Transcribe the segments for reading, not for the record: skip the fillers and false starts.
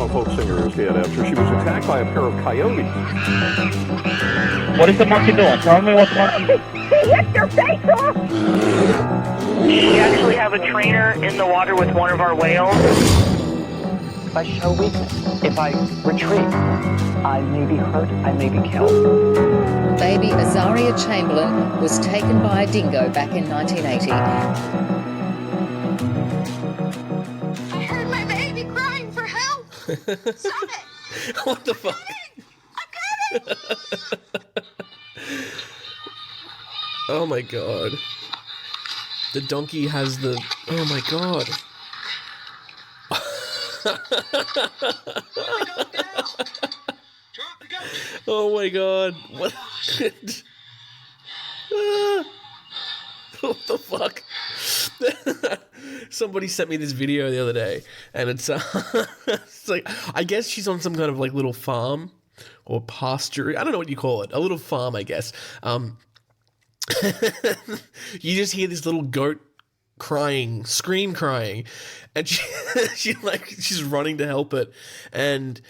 Alabama folk singer is dead after she was attacked by a pair of coyotes. What is the monkey doing? Tell me what the monkey... He hit your face off! We actually have a trainer in the water with one of our whales. If I show weakness, if I retreat, I may be hurt, I may be killed. Baby Azaria Chamberlain was taken by a dingo back in 1980. I heard my baby crying for help. Stop it. What the fuck? I'm coming. Oh my god. The donkey has the... Oh my god. Oh my god. What? What the fuck? Somebody sent me this video the other day, and it's it's like, I guess she's on some kind of like little farm or pasture. I don't know what you call it. A little farm, I guess. You just hear this little goat crying, and she's running to help it, and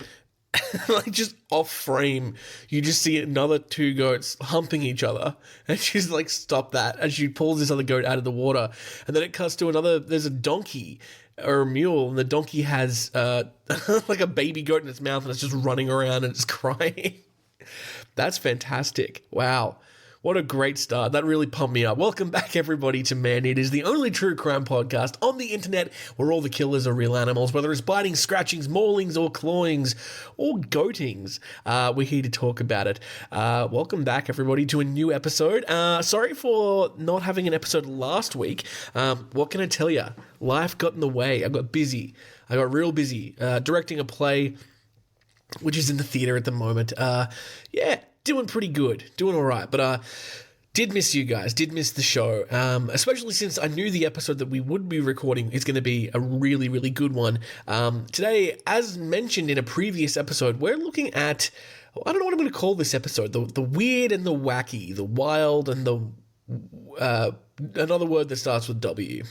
like just off frame, you just see another two goats humping each other, and she's like, stop that, and she pulls this other goat out of the water, and then it cuts to another, there's a donkey or a mule, and the donkey has like a baby goat in its mouth, and it's just running around and it's crying. That's fantastic. Wow. What a great start. That really pumped me up. Welcome back, everybody, to Man Eaters, the only true crime podcast on the internet where all the killers are real animals, whether it's biting, scratchings, maulings, or clawings, or goatings. We're here to talk about it. Welcome back, everybody, to a new episode. Sorry for not having an episode last week. What can I tell you? Life got in the way. I got busy. I got real busy directing a play, which is in the theater at the moment. Yeah. Doing pretty good, doing all right, but did miss you guys, did miss the show, especially since I knew the episode that we would be recording is going to be a really, really good one. Today, as mentioned in a previous episode, we're looking at, I don't know what I'm going to call this episode, the weird and the wacky, the wild and the, another word that starts with W.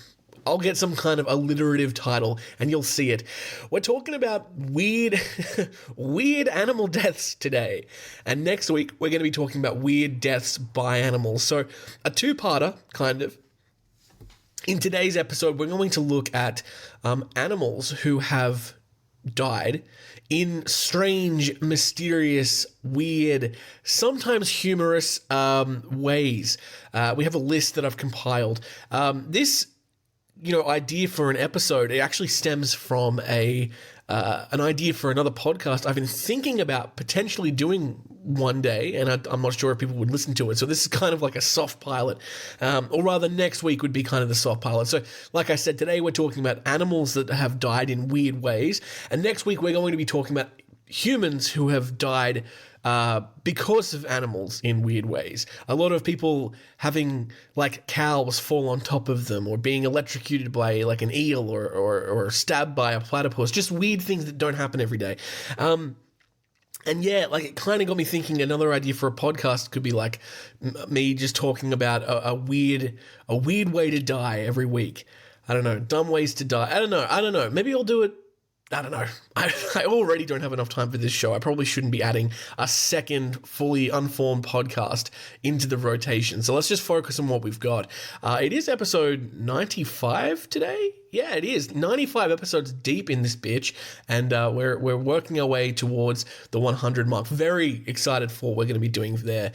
I'll get some kind of alliterative title and you'll see it. We're talking about weird animal deaths today. And next week, we're going to be talking about weird deaths by animals. So a two-parter, kind of. In today's episode, we're going to look at animals who have died in strange, mysterious, weird, sometimes humorous ways. We have a list that I've compiled. This idea for an episode, it actually stems from an idea for another podcast I've been thinking about potentially doing one day, and I'm not sure if people would listen to it. So this is kind of like a soft pilot, or rather next week would be kind of the soft pilot. So like I said, today we're talking about animals that have died in weird ways, and next week we're going to be talking about humans who have died because of animals in weird ways. A lot of people having like cows fall on top of them, or being electrocuted by like an eel, or stabbed by a platypus, just weird things that don't happen every day. And yeah, like it kind of got me thinking another idea for a podcast could be like me just talking about a weird way to die every week. I don't know, dumb ways to die. I don't know. Maybe I'll do it. I don't know. I already don't have enough time for this show. I probably shouldn't be adding a second fully unformed podcast into the rotation. So let's just focus on what we've got. It is episode 95 today. Yeah, it is. 95 episodes deep in this bitch, and we're working our way towards the 100 mark. Very excited for what we're going to be doing there.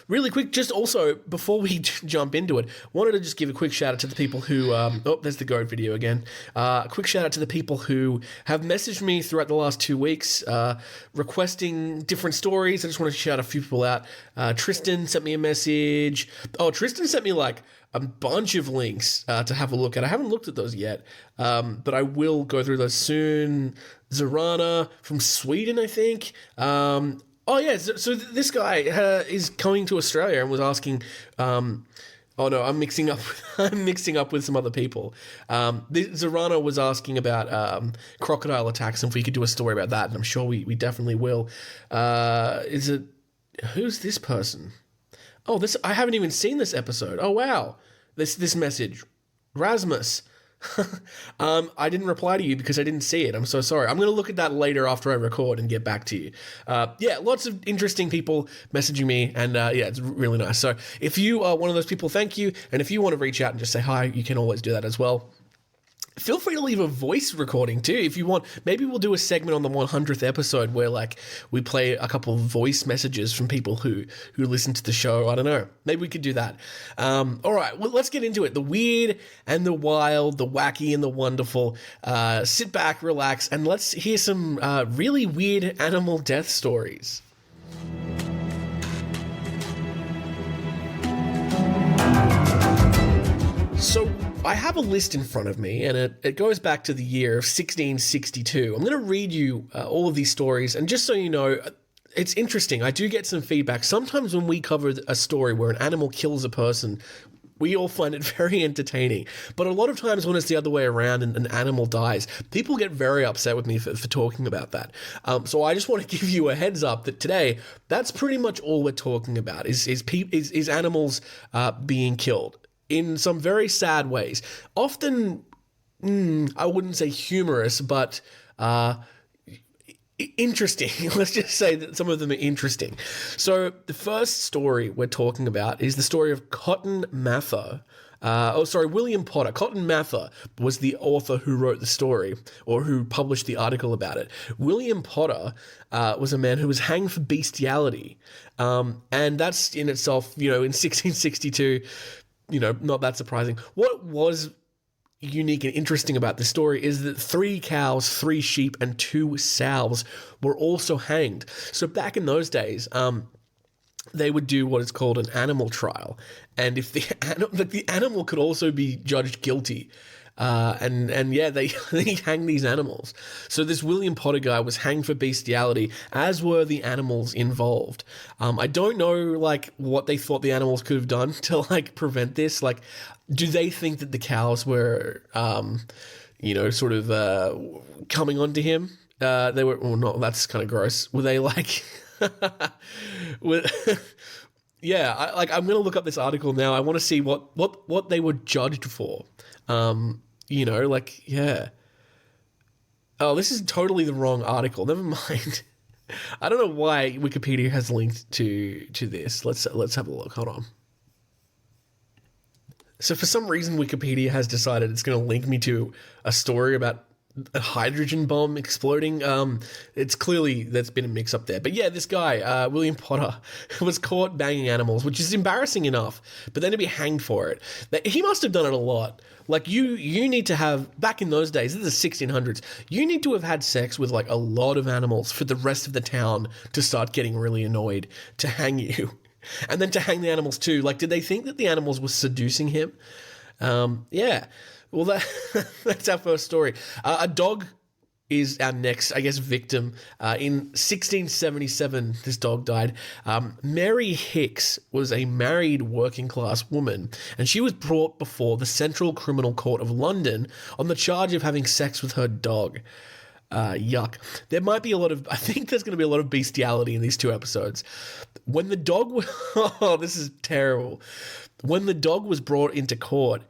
Really quick, just also, before we jump into it, wanted to just give a quick shout out to the people who, there's the goat video again. Quick shout out to the people who have messaged me throughout the last 2 weeks, requesting different stories. I just want to shout a few people out. Tristan sent me a message. Oh, Tristan sent me like a bunch of links to have a look at. I haven't looked at those yet, but I will go through those soon. Zorana from Sweden, I think. So this guy is coming to Australia and was asking. Oh no, I'm mixing up. I'm mixing up with some other people. Zorana was asking about crocodile attacks and if we could do a story about that, and I'm sure we definitely will. Who's this person? Oh, I haven't even seen this episode. Oh wow, this message, Rasmus. I didn't reply to you because I didn't see it. I'm so sorry. I'm going to look at that later after I record and get back to you. Yeah, lots of interesting people messaging me, and yeah, it's really nice. So if you are one of those people, thank you. And if you want to reach out and just say hi, you can always do that as well. Feel free to leave a voice recording too if you want. Maybe we'll do a segment on the 100th episode where like we play a couple of voice messages from people who listen to the show. I don't know. Maybe we could do that. All right, well, let's get into it. The weird and the wild, the wacky and the wonderful. Sit back, relax, and let's hear some really weird animal death stories. So I have a list in front of me, and it goes back to the year of 1662. I'm going to read you all of these stories, and just so you know, it's interesting. I do get some feedback. Sometimes when we cover a story where an animal kills a person, we all find it very entertaining. But a lot of times when it's the other way around and an animal dies, people get very upset with me for talking about that. So I just want to give you a heads up that today, that's pretty much all we're talking about, is animals being killed in some very sad ways. Often, I wouldn't say humorous, but interesting. Let's just say that some of them are interesting. So the first story we're talking about is the story of Cotton Mather. William Potter. Cotton Mather was the author who wrote the story, or who published the article about it. William Potter was a man who was hanged for bestiality. And that's in itself, in 1662, not that surprising. What was unique and interesting about this story is that 3 cows, 3 sheep, and 2 sows were also hanged. So back in those days, they would do what is called an animal trial, and if the animal could also be judged guilty, they hang these animals. So this William Potter guy was hanged for bestiality, as were the animals involved. I don't know what they thought the animals could have done to prevent this. Do they think that the cows were sort of coming onto him? They were, well, no, that's kind of gross. Were they yeah, I'm gonna look up this article now. I want to see what they were judged for. Yeah. Oh, this is totally the wrong article. Never mind. I don't know why Wikipedia has linked to this. Let's have a look. Hold on. So for some reason, Wikipedia has decided it's going to link me to a story about a hydrogen bomb exploding. It's clearly there's been a mix up there. But yeah, this guy, William Potter, was caught banging animals, which is embarrassing enough, but then to be hanged for it. He must have done it a lot. You need to have, back in those days, this is the 1600s, you need to have had sex with a lot of animals for the rest of the town to start getting really annoyed to hang you. And then to hang the animals too. Did they think that the animals were seducing him? Yeah. Well, that's our first story. A dog is our next, victim. In 1677, this dog died. Mary Hicks was a married working-class woman, and she was brought before the Central Criminal Court of London on the charge of having sex with her dog. Yuck. There might be I think there's going to be a lot of bestiality in these 2 episodes. When the dog oh, this is terrible. When the dog was brought into court,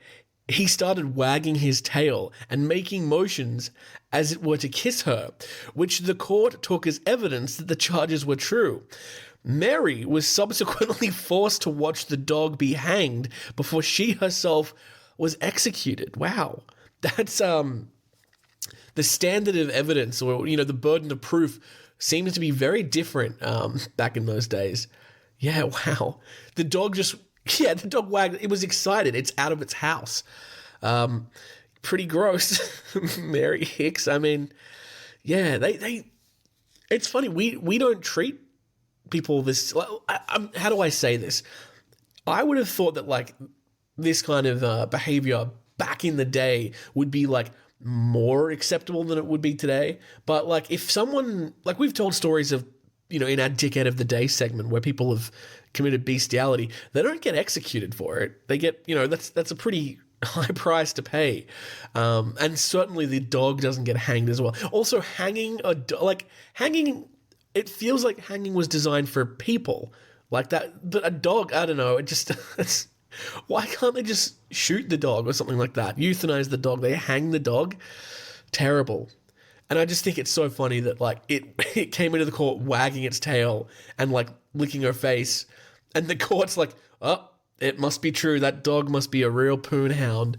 he started wagging his tail and making motions as it were to kiss her, which the court took as evidence that the charges were true. Mary was subsequently forced to watch the dog be hanged before she herself was executed. Wow. That's the standard of evidence, or the burden of proof, seems to be very different back in those days. Yeah, wow. The dog wagged. It was excited. It's out of its house. Pretty gross. Mary Hicks. I mean, yeah, they. It's funny. We don't treat people this. How do I say this? I would have thought that this kind of behavior back in the day would be more acceptable than it would be today. But if someone, we've told stories of, in our Dickhead of the Day segment where people have committed bestiality, they don't get executed for it. They get, that's a pretty high price to pay. And certainly the dog doesn't get hanged as well. Also, hanging, it feels like hanging was designed for people like that. But a dog, I don't know, it just, Why can't they just shoot the dog or something like that? Euthanize the dog. They hang the dog. Terrible. And I just think it's so funny that like it came into the court wagging its tail and like licking her face, and the court's like, oh, it must be true. That dog must be a real poon hound.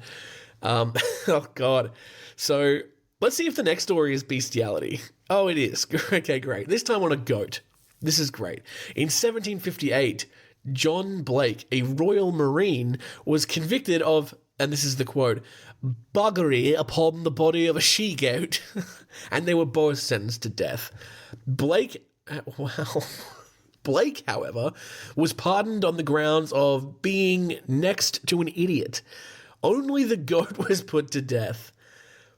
Oh God. So let's see if the next story is bestiality. Oh, it is. Okay, great. This time on a goat. This is great. In 1758, John Blake, a Royal Marine, was convicted of, and this is the quote, buggery upon the body of a she-goat, and they were both sentenced to death. Blake, however, was pardoned on the grounds of being next to an idiot. Only the goat was put to death.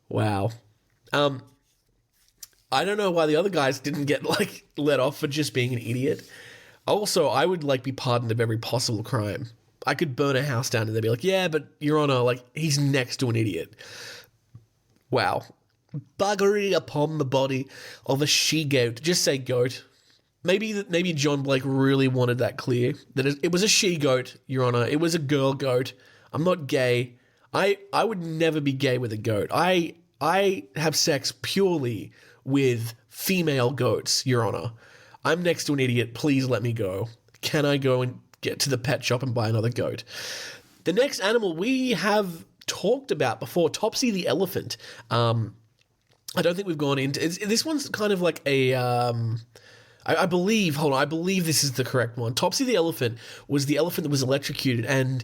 Wow. I don't know why the other guys didn't get like let off for just being an idiot. Also, I would like be pardoned of every possible crime. I could burn a house down and they'd be like, yeah, but Your Honor, like, he's next to an idiot. Wow. Buggery upon the body of a she-goat. Just say goat. Maybe John Blake really wanted that clear. That it was a she-goat, Your Honor. It was a girl goat. I'm not gay. I would never be gay with a goat. I have sex purely with female goats, Your Honor. I'm next to an idiot. Please let me go. Can I go and get to the pet shop and buy another goat? The next animal we have talked about before, Topsy the elephant. I don't think we've gone into this one's kind of like a I believe this is the correct one. Topsy the elephant was the elephant that was electrocuted, and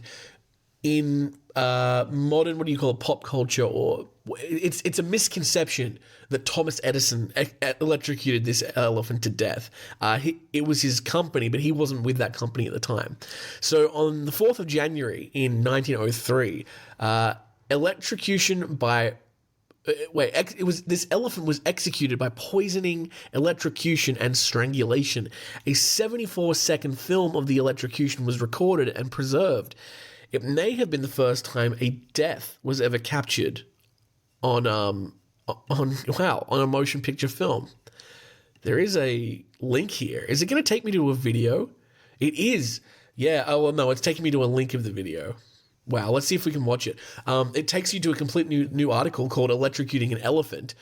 in modern, what do you call it, pop culture, or it's a misconception that Thomas Edison electrocuted this elephant to death. It was his company, but he wasn't with that company at the time. So on the 4th of January in 1903, electrocution by this elephant was executed by poisoning, electrocution, and strangulation. A 74-second film of the electrocution was recorded and preserved. It may have been the first time a death was ever captured on a motion picture film. There is a link here. Is it going to take me to a video? It is. Yeah. Oh, well, no, it's taking me to a link of the video. Wow. Let's see if we can watch it. It takes you to a complete new article called Electrocuting an Elephant.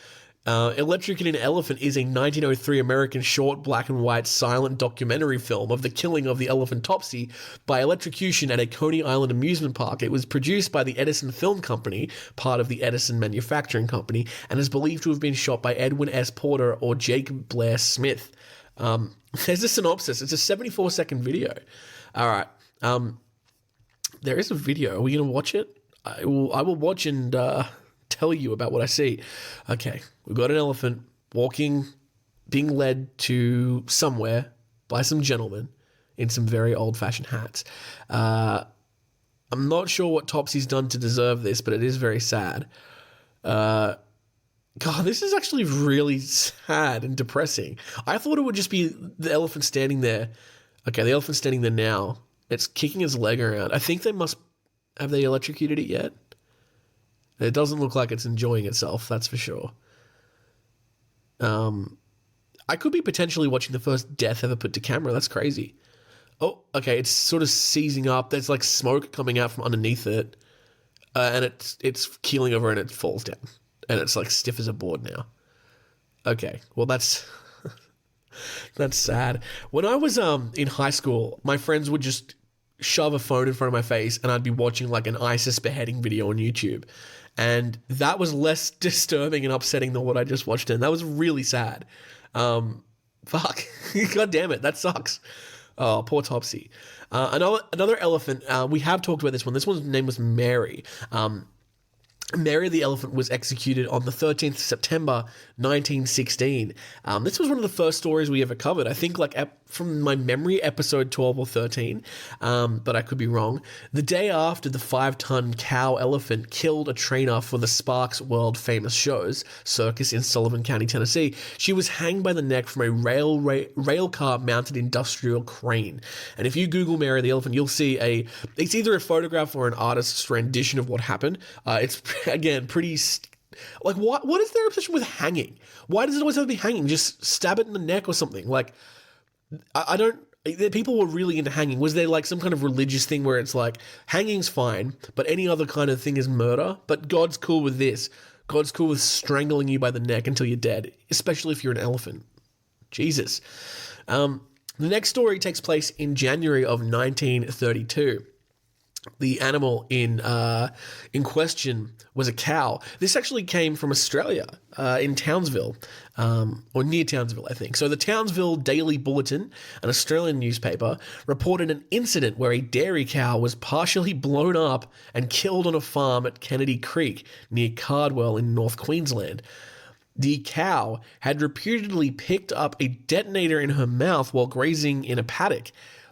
Electrocuting an Elephant is a 1903 American short black and white silent documentary film of the killing of the elephant Topsy by electrocution at a Coney Island amusement park. It was produced by the Edison Film Company, part of the Edison Manufacturing Company, and is believed to have been shot by Edwin S. Porter or Jake Blair Smith. There's a synopsis. It's a 74-second video. All right. There is a video. Are we going to watch it? I will watch and tell you about what I see. Okay, we've got an elephant walking, being led to somewhere by some gentlemen in some very old-fashioned hats. I'm not sure what Topsy's done to deserve this, but it is very sad. God, this is actually really sad and depressing. I thought it would just be the elephant standing there. Okay, the elephant's standing there now. It's kicking its leg around. I think have they electrocuted it yet? It doesn't look like it's enjoying itself, that's for sure. I could be potentially watching the first death ever put to camera. That's crazy. Oh, okay, it's sort of seizing up. There's like smoke coming out from underneath it. And it's keeling over and it falls down. And it's like stiff as a board now. Okay, well that's that's sad. When I was in high school, my friends would just shove a phone in front of my face and I'd be watching like an ISIS beheading video on YouTube. And that was less disturbing and upsetting than what I just watched. And that was really sad. Fuck. God damn it. That sucks. Oh, poor Topsy. Another elephant. We have talked about this one. This one's name was Mary. Mary the elephant was executed on the 13th of September 1916. This was one of the first stories we ever covered. I think like from my memory, episode 12 or 13, but I could be wrong. The day after the 5-ton cow elephant killed a trainer for the Sparks World famous shows circus in Sullivan County, Tennessee, she was hanged by the neck from a rail car mounted industrial crane. And if you Google Mary the elephant, you'll see it's either a photograph or an artist's rendition of what happened. It's again pretty like what is their obsession with hanging? Why does it always have to be hanging? Just stab it in the neck or something. Like I don't People were really into hanging. Was there like some kind of religious thing where it's like hanging's fine, but any other kind of thing is murder? But God's cool with this. God's cool with strangling you by the neck until you're dead, especially if you're an elephant. Jesus. The next story takes place in January of 1932. The animal in question was a cow. This actually came from Australia, in Townsville, or near Townsville, I think. So the Townsville Daily Bulletin, an Australian newspaper, reported an incident where a dairy cow was partially blown up and killed on a farm at Kennedy Creek near Cardwell in North Queensland. The cow had reputedly picked up a detonator in her mouth while grazing in a paddock.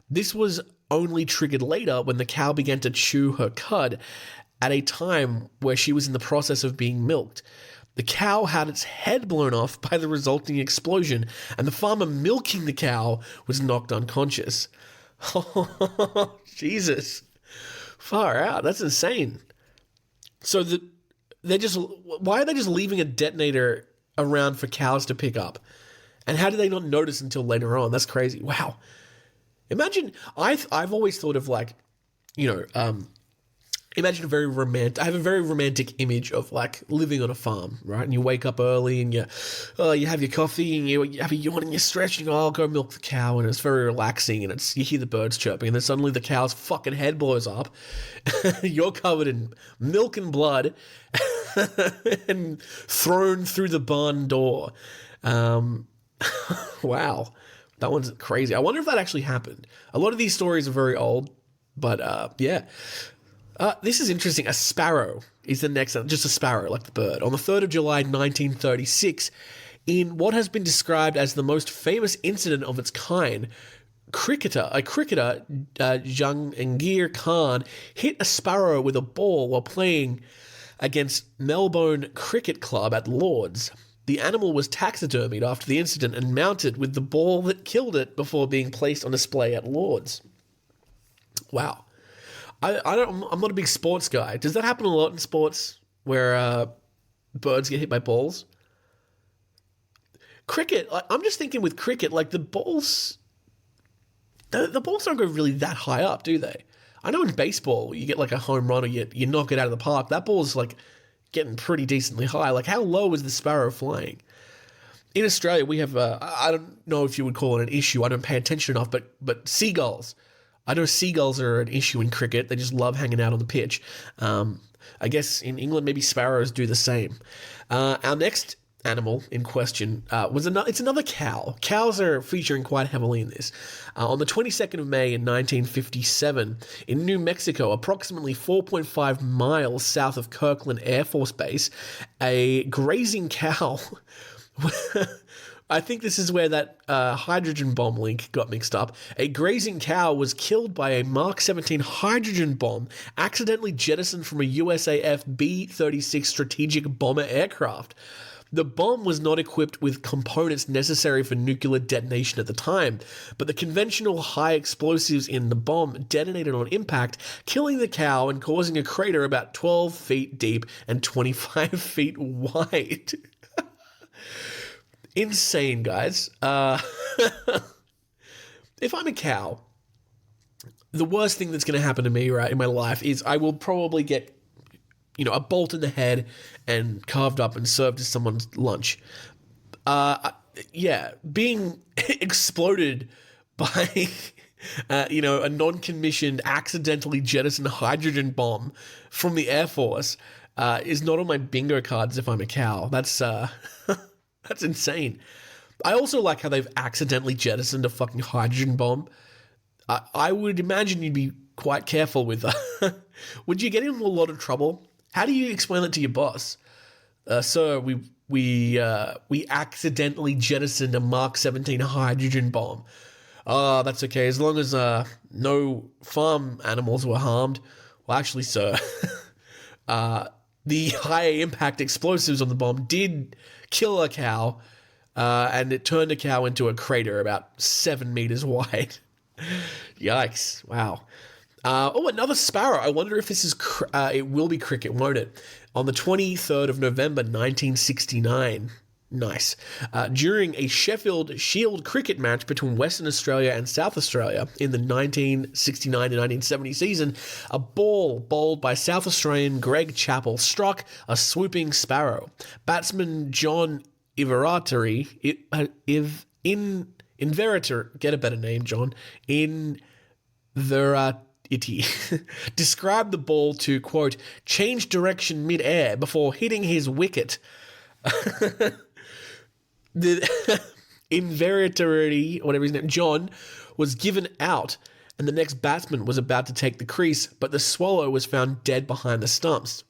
This was only triggered later when the cow began to chew her cud at a time where she was in the process of being milked. The cow had its head blown off by the resulting explosion, and the farmer milking the cow was knocked unconscious. Oh, Jesus. Far out. That's insane. So why are they just leaving a detonator around for cows to pick up? And how did they not notice until later on? That's crazy. Wow. Imagine, I've always thought of like, imagine I have a very romantic image of like living on a farm, right? And you wake up early and you have your coffee and you have a yawn and you stretch and you go, I'll go milk the cow, and it's very relaxing, and you hear the birds chirping, and then suddenly the cow's fucking head blows up. You're covered in milk and blood and thrown through the barn door. Wow. That one's crazy. I wonder if that actually happened. A lot of these stories are very old, but yeah. This is interesting. A sparrow is the next one. Just a sparrow, like the bird. On the 3rd of July, 1936, in what has been described as the most famous incident of its kind, a cricketer, Jahangir Khan, hit a sparrow with a ball while playing against Melbourne Cricket Club at Lord's. The animal was taxidermied after the incident and mounted with the ball that killed it before being placed on display at Lord's. Wow. I'm not a big sports guy. Does that happen a lot in sports where birds get hit by balls? Cricket, I'm just thinking with cricket, like the balls don't go really that high up, do they? I know in baseball, you get like a home run or you knock it out of the park. That ball's like getting pretty decently high. Like, how low is the sparrow flying? In Australia, we have, I don't know if you would call it an issue. I don't pay attention enough, but seagulls. I know seagulls are an issue in cricket. They just love hanging out on the pitch. I guess in England, maybe sparrows do the same. Our next animal in question it's another cow. Cows are featuring quite heavily in this. On the 22nd of May in 1957, in New Mexico, approximately 4.5 miles south of Kirkland Air Force Base, a grazing cow... I think this is where that hydrogen bomb link got mixed up. A grazing cow was killed by a Mark 17 hydrogen bomb accidentally jettisoned from a USAF B-36 strategic bomber aircraft. The bomb was not equipped with components necessary for nuclear detonation at the time, but the conventional high explosives in the bomb detonated on impact, killing the cow and causing a crater about 12 feet deep and 25 feet wide. Insane, guys. If I'm a cow, the worst thing that's going to happen to me, right, in my life is I will probably get, a bolt in the head and carved up and served as someone's lunch. Being exploded by, a non-commissioned, accidentally jettisoned hydrogen bomb from the Air Force is not on my bingo cards if I'm a cow. That's insane. I also like how they've accidentally jettisoned a fucking hydrogen bomb. I would imagine you'd be quite careful with that. Would you get into a lot of trouble? How do you explain it to your boss? Sir, we accidentally jettisoned a Mark 17 hydrogen bomb. That's okay, as long as no farm animals were harmed. Well, actually, sir, the high impact explosives on the bomb did kill a cow, and it turned a cow into a crater about 7 meters wide. Yikes. Wow. Another sparrow. I wonder if this is, it will be cricket, won't it? On the 23rd of November, 1969. Nice. During a Sheffield Shield cricket match between Western Australia and South Australia in the 1969 to 1970 season, a ball bowled by South Australian Greg Chappell struck a swooping sparrow. Batsman John Inverarity, get a better name, John, Inverarity, described the ball to, quote, change direction mid-air before hitting his wicket. The Inverarity, whatever his name, John, was given out, and the next batsman was about to take the crease, but the swallow was found dead behind the stumps.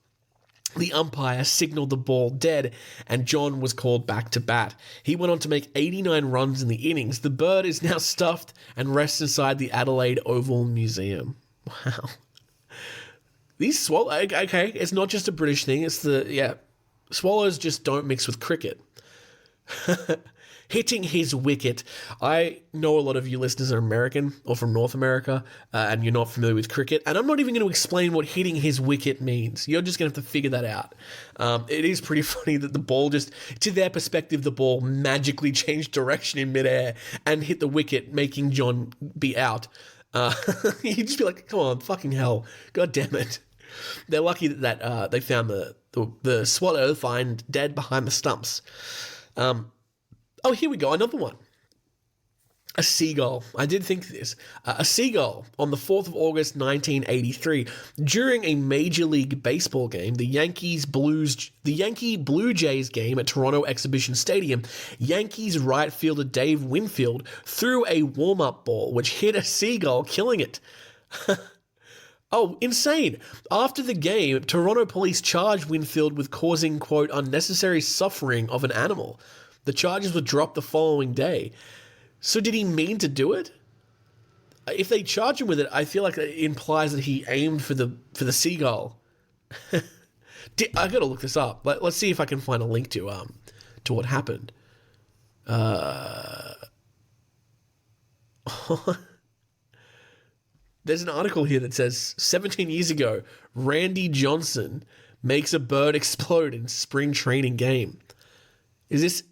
The umpire signalled the ball dead, and John was called back to bat. He went on to make 89 runs in the innings. The bird is now stuffed and rests inside the Adelaide Oval Museum. Wow. These swallows, okay, it's not just a British thing, swallows just don't mix with cricket. Hitting his wicket. I know a lot of you listeners are American or from North America, and you're not familiar with cricket, and I'm not even going to explain what hitting his wicket means. You're just going to have to figure that out. It is pretty funny that the ball just, to their perspective, the ball magically changed direction in midair and hit the wicket, making John be out. You'd just be like, come on, fucking hell. God damn it. They're lucky that they found the swallow find dead behind the stumps. Here we go, another one. A seagull. I did think this. A seagull on the 4th of August, 1983, during a Major League Baseball game, the Yankee Blue Jays game at Toronto Exhibition Stadium, Yankees right fielder Dave Winfield threw a warm-up ball which hit a seagull, killing it. Oh, insane. After the game, Toronto police charged Winfield with causing, quote, unnecessary suffering of an animal. The charges were dropped the following day. So did he mean to do it? If they charge him with it, I feel like it implies that he aimed for the seagull. I gotta look this up. Let's see if I can find a link to what happened. There's an article here that says 17 years ago, Randy Johnson makes a bird explode in spring training game. Is this...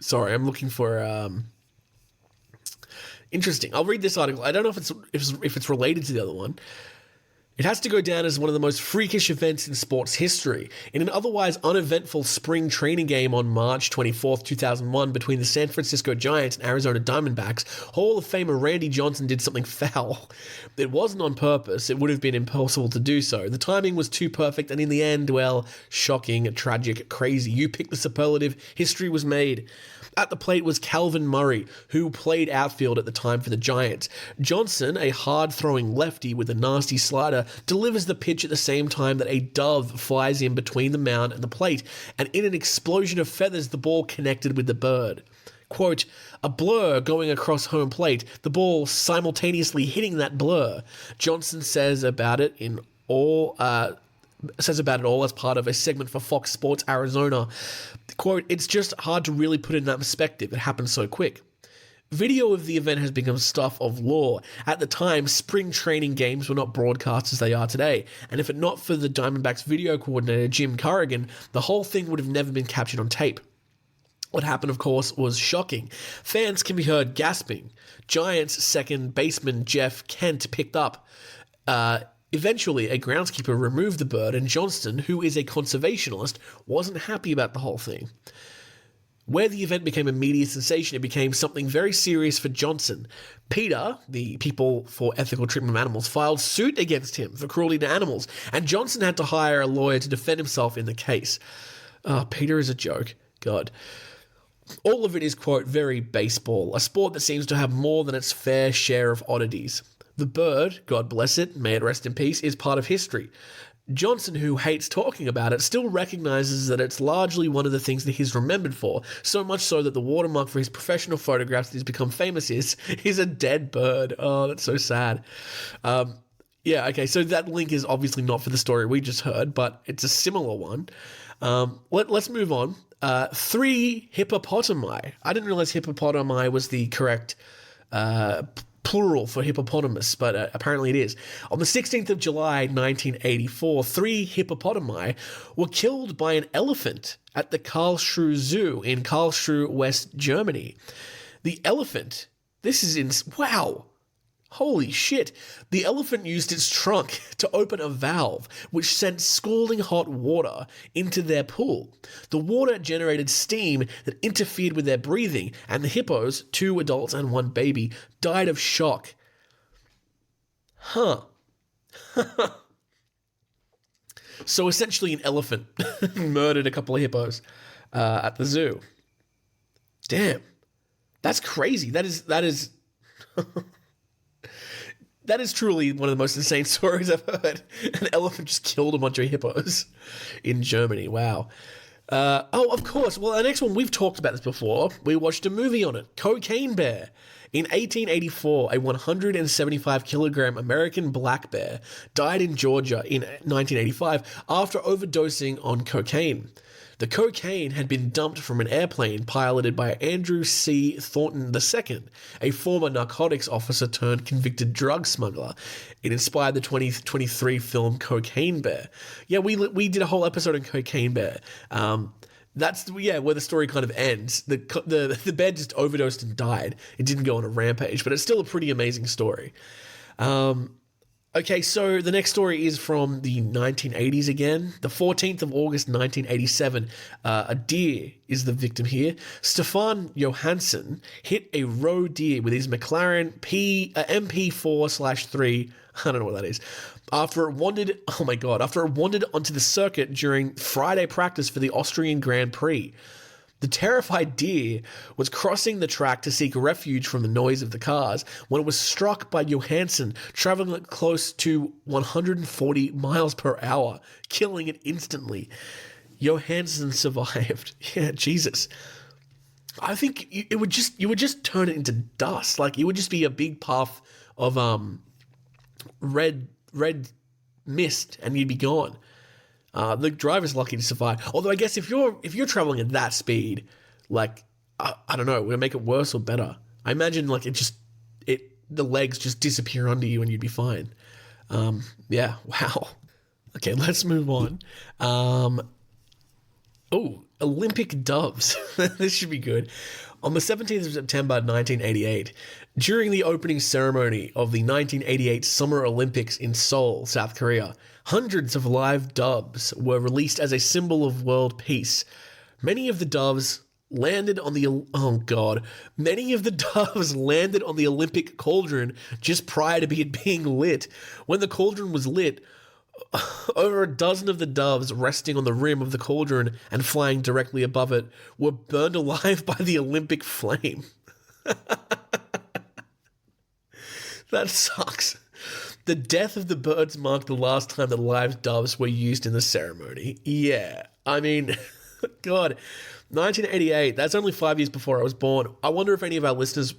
Sorry, I'm looking for... Interesting. I'll read this article. I don't know if it's related to the other one. It has to go down as one of the most freakish events in sports history. In an otherwise uneventful spring training game on March 24th, 2001, between the San Francisco Giants and Arizona Diamondbacks, Hall of Famer Randy Johnson did something foul. It wasn't on purpose. It would have been impossible to do so. The timing was too perfect, and in the end, well, shocking, tragic, crazy. You picked the superlative. History was made. At the plate was Calvin Murray, who played outfield at the time for the Giants. Johnson, a hard-throwing lefty with a nasty slider, delivers the pitch at the same time that a dove flies in between the mound and the plate, and in an explosion of feathers, the ball connected with the bird. Quote, a blur going across home plate, the ball simultaneously hitting that blur. Johnson says about it all as part of a segment for Fox Sports Arizona. Quote, it's just hard to really put in that perspective. It happened so quick. Video of the event has become stuff of lore. At the time, spring training games were not broadcast as they are today, and if it not for the Diamondbacks video coordinator Jim Corrigan, the whole thing would have never been captured on tape. What happened, of course, was shocking. Fans can be heard gasping. Giants second baseman Jeff Kent picked up. Eventually, a groundskeeper removed the bird, and Johnston, who is a conservationist, wasn't happy about the whole thing. Where the event became a media sensation, it became something very serious for Johnson. PETA, the People for Ethical Treatment of Animals, filed suit against him for cruelty to animals, and Johnson had to hire a lawyer to defend himself in the case. PETA is a joke. God. All of it is, quote, very baseball, a sport that seems to have more than its fair share of oddities. The bird, God bless it, may it rest in peace, is part of history. Johnson, who hates talking about it, still recognizes that it's largely one of the things that he's remembered for, so much so that the watermark for his professional photographs that he's become famous is a dead bird. Oh, that's so sad. Yeah, okay, so that link is obviously not for the story we just heard, but it's a similar one. Let's move on. 3 hippopotami. I didn't realize hippopotami was the correct plural for hippopotamus, but apparently it is. On the 16th of July, 1984, 3 hippopotami were killed by an elephant at the Karlsruhe Zoo in Karlsruhe, West Germany. The elephant, wow. Holy shit. The elephant used its trunk to open a valve, which sent scalding hot water into their pool. The water generated steam that interfered with their breathing, and the hippos, 2 adults and 1 baby, died of shock. Huh. So essentially an elephant murdered a couple of hippos at the zoo. Damn. That's crazy. That is That is truly one of the most insane stories I've heard. An elephant just killed a bunch of hippos in Germany. Wow. Of course. Well, the next one, we've talked about this before. We watched a movie on it, Cocaine Bear. In 1884, a 175-kilogram American black bear died in Georgia in 1985 after overdosing on cocaine. The cocaine had been dumped from an airplane piloted by Andrew C. Thornton II, a former narcotics officer turned convicted drug smuggler. It inspired the 2023 film Cocaine Bear. Yeah, we did a whole episode on Cocaine Bear. That's where the story kind of ends. The bear just overdosed and died. It didn't go on a rampage, but it's still a pretty amazing story. Okay, so the next story is from the 1980s again. The 14th of August, 1987, a deer is the victim here. Stefan Johansson hit a roe deer with his McLaren MP4/3, I don't know what that is, after it wandered onto the circuit during Friday practice for the Austrian Grand Prix. The terrified deer was crossing the track to seek refuge from the noise of the cars when it was struck by Johansson, traveling at close to 140 miles per hour, killing it instantly. Johansson survived. Yeah, Jesus. I think you would just turn it into dust. Like, it would just be a big puff of red mist, and you'd be gone. The driver's lucky to survive. Although I guess if you're traveling at that speed, like I don't know, will it make it worse or better? I imagine like the legs just disappear under you and you'd be fine. Yeah, wow. Okay, let's move on. Olympic doves. This should be good. On the 17th of September 1988, during the opening ceremony of the 1988 Summer Olympics in Seoul, South Korea, hundreds of live doves were released as a symbol of world peace. Many of the doves landed on the Olympic cauldron just prior to it being lit. When the cauldron was lit, over a dozen of the doves resting on the rim of the cauldron and flying directly above it were burned alive by the Olympic flame. That sucks. The death of the birds marked the last time that live doves were used in the ceremony. Yeah, I mean, God, 1988, that's only 5 years before I was born. I wonder if any of our listeners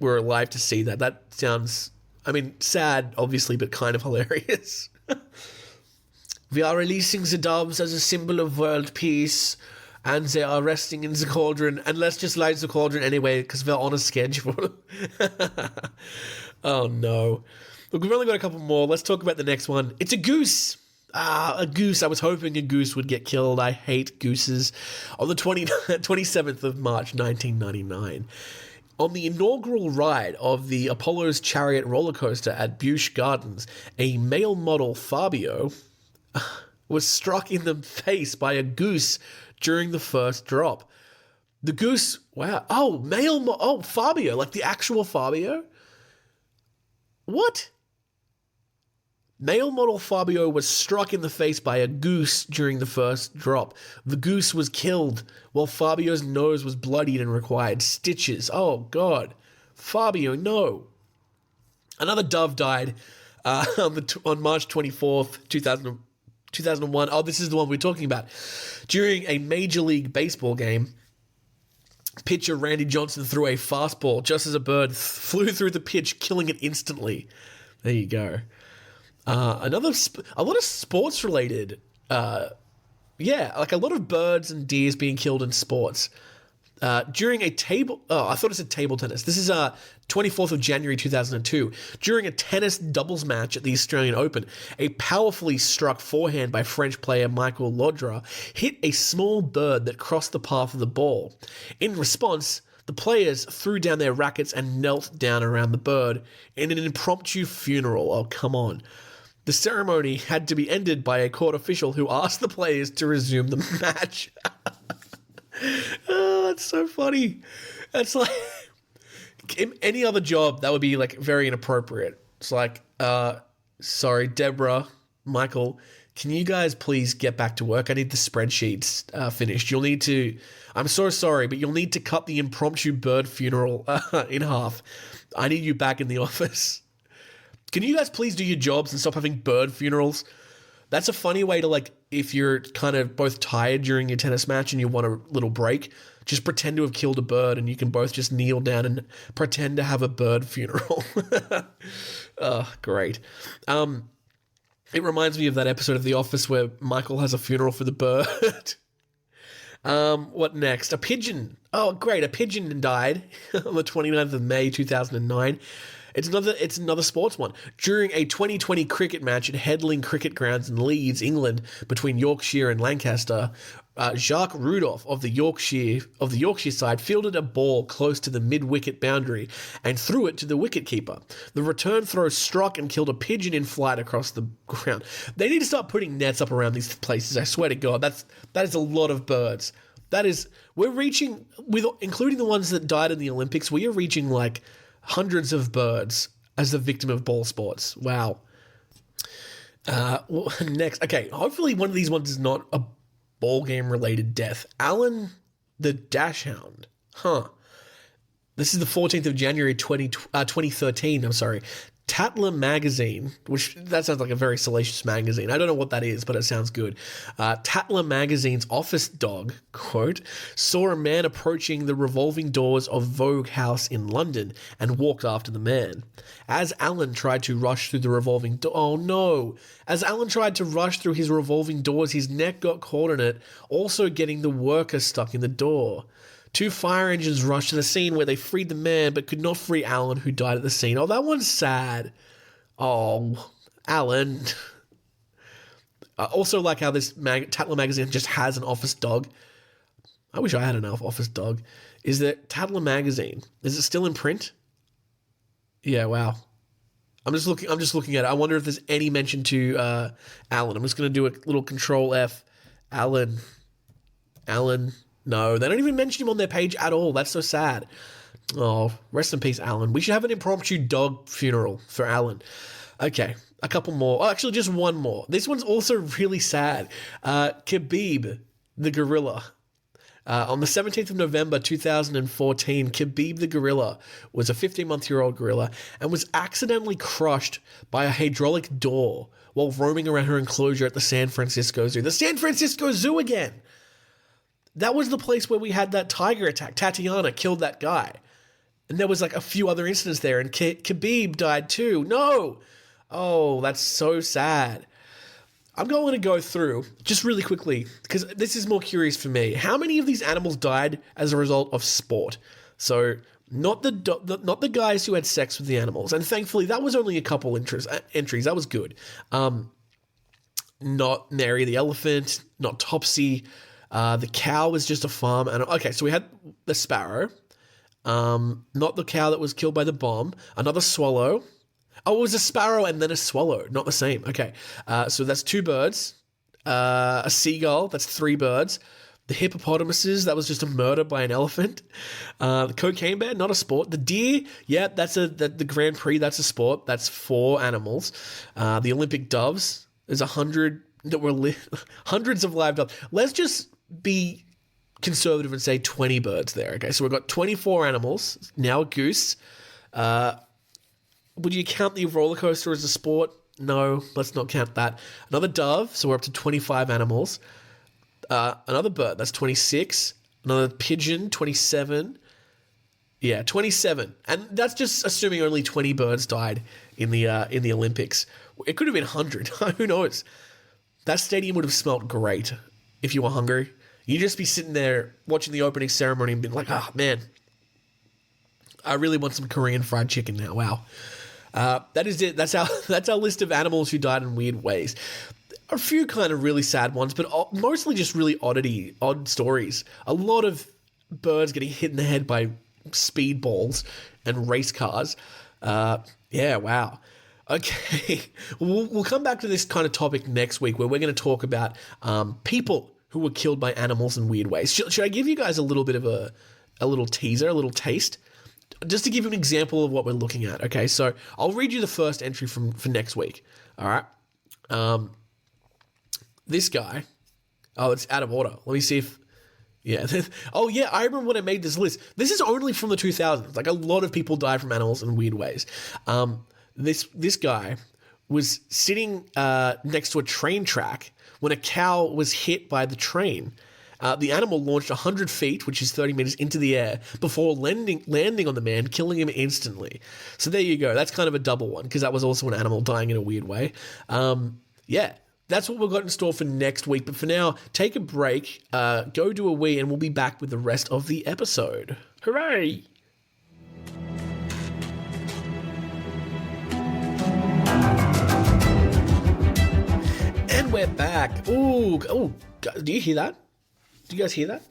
were alive to see that. That sounds, I mean, sad, obviously, but kind of hilarious. We are releasing the doves as a symbol of world peace, and they are resting in the cauldron, and let's just light the cauldron anyway, because we're on a schedule. Oh, no. Look, we've only got a couple more. Let's talk about the next one. It's a goose. A goose. I was hoping a goose would get killed. I hate gooses. On the 27th of March, 1999, on the inaugural ride of the Apollo's Chariot roller coaster at Busch Gardens, a male model, Fabio, was struck in the face by a goose during the first drop. The goose, wow. Fabio, like the actual Fabio? What? Male model Fabio was struck in the face by a goose during the first drop. The goose was killed while Fabio's nose was bloodied and required stitches. Oh, God. Fabio, no. Another dove died on March 24th, 2001. Oh, this is the one we're talking about. During a Major League Baseball game, pitcher Randy Johnson threw a fastball just as a bird flew through the pitch, killing it instantly. There you go. A lot of sports related. Like a lot of birds and deers being killed in sports. During a table... Oh, I thought it said table tennis. This is 24th of January 2002. During a tennis doubles match at the Australian Open, a powerfully struck forehand by French player Michael Laudra hit a small bird that crossed the path of the ball. In response, the players threw down their rackets and knelt down around the bird in an impromptu funeral. Oh, come on. The ceremony had to be ended by a court official who asked the players to resume the match. Oh, that's so funny. That's like... in any other job, that would be, like, very inappropriate. It's like, sorry, Deborah, Michael, can you guys please get back to work? I need the spreadsheets finished. You'll need to... I'm so sorry, but you'll need to cut the impromptu bird funeral in half. I need you back in the office. Can you guys please do your jobs and stop having bird funerals? That's a funny way to, like, if you're kind of both tired during your tennis match and you want a little break, just pretend to have killed a bird and you can both just kneel down and pretend to have a bird funeral. Oh, great. It reminds me of that episode of The Office where Michael has a funeral for the bird. What next? A pigeon. Oh, great. A pigeon died on the 29th of May, 2009. It's another sports one. During a 2020 cricket match at Headling Cricket Grounds in Leeds, England, between Yorkshire and Lancaster, Jacques Rudolph of the Yorkshire side fielded a ball close to the mid-wicket boundary and threw it to the wicketkeeper. The return throw struck and killed a pigeon in flight across the ground. They need to start putting nets up around these places. I swear to God, that is a lot of birds. We're reaching, with including the ones that died in the Olympics, we are reaching like hundreds of birds as the victim of ball sports. Wow. Next. Okay, hopefully one of these ones is not a ball game related death. Alan the Dashhound. Huh. This is the 14th of January 2013. I'm sorry. Tatler magazine, which that sounds like a very salacious magazine. I don't know what that is, but it sounds good. Tatler magazine's office dog, quote, saw a man approaching the revolving doors of Vogue House in London and walked after the man. As Alan tried to rush through the revolving door, oh no! As Alan tried to rush through his revolving doors, his neck got caught in it, also getting the worker stuck in the door. 2 fire engines rushed to the scene where they freed the man but could not free Alan, who died at the scene. Oh, that one's sad. Oh, Alan. I also like how this Tatler magazine just has an office dog. I wish I had an office dog. Is that Tatler magazine? Is it still in print? Yeah, wow. I'm just looking at it. I wonder if there's any mention to Alan. I'm just going to do a little Control F. Alan. No, they don't even mention him on their page at all. That's so sad. Oh, rest in peace, Alan. We should have an impromptu dog funeral for Alan. Okay, a couple more. Oh, actually, just one more. This one's also really sad. Khabib, the gorilla. On the 17th of November 2014, Khabib the gorilla was a 15-month-old gorilla and was accidentally crushed by a hydraulic door while roaming around her enclosure at the San Francisco Zoo. The San Francisco Zoo again! That was the place where we had that tiger attack. Tatiana killed that guy. And there was like a few other incidents there, and Khabib died too. No! Oh, that's so sad. I'm going to go through, just really quickly, because this is more curious for me. How many of these animals died as a result of sport? So, not the guys who had sex with the animals. And thankfully, that was only a couple entries. That was good. Not Mary the elephant, not Topsy. The cow was just a farm animal. Okay, so we had the sparrow. Not the cow that was killed by the bomb. Another swallow. Oh, it was a sparrow and then a swallow. Not the same. Okay, so that's 2 birds. A seagull, that's 3 birds. The hippopotamuses, that was just a murder by an elephant. The cocaine bear, not a sport. The deer, yeah, that's the Grand Prix, that's a sport. That's 4 animals. The Olympic doves, there's 100 that were hundreds of live doves. Let's just be conservative and say 20 birds there. Okay, so we've got 24 animals, now a goose. Would you count the roller coaster as a sport? No, let's not count that. Another dove, so we're up to 25 animals. Another bird, that's 26. Another pigeon, 27. Yeah, 27. And that's just assuming only 20 birds died in the Olympics. It could have been 100. Who knows? That stadium would have smelt great if you were hungry. You just be sitting there watching the opening ceremony and being like, oh man, I really want some Korean fried chicken now. Wow. That is it. That's our list of animals who died in weird ways. A few kind of really sad ones, but mostly just really odd stories. A lot of birds getting hit in the head by speedballs and race cars. Yeah, wow. Okay, we'll come back to this kind of topic next week, where we're going to talk about people who were killed by animals in weird ways. Should I give you guys a little bit of a little teaser, a little taste? Just to give you an example of what we're looking at, okay? So I'll read you the first entry for next week, all right? This guy, it's out of order. Let me see if, yeah. Oh, yeah, I remember when I made this list. This is only from the 2000s. Like, a lot of people die from animals in weird ways. This guy was sitting next to a train track when a cow was hit by the train. The animal launched 100 feet, which is 30 meters, into the air before landing on the man, killing him instantly. So there you go. That's kind of a double one, because that was also an animal dying in a weird way. Yeah, that's what we've got in store for next week. But for now, take a break, go do a wee, and we'll be back with the rest of the episode. Hooray! And we're back. Ooh, do you hear that? Do you guys hear that?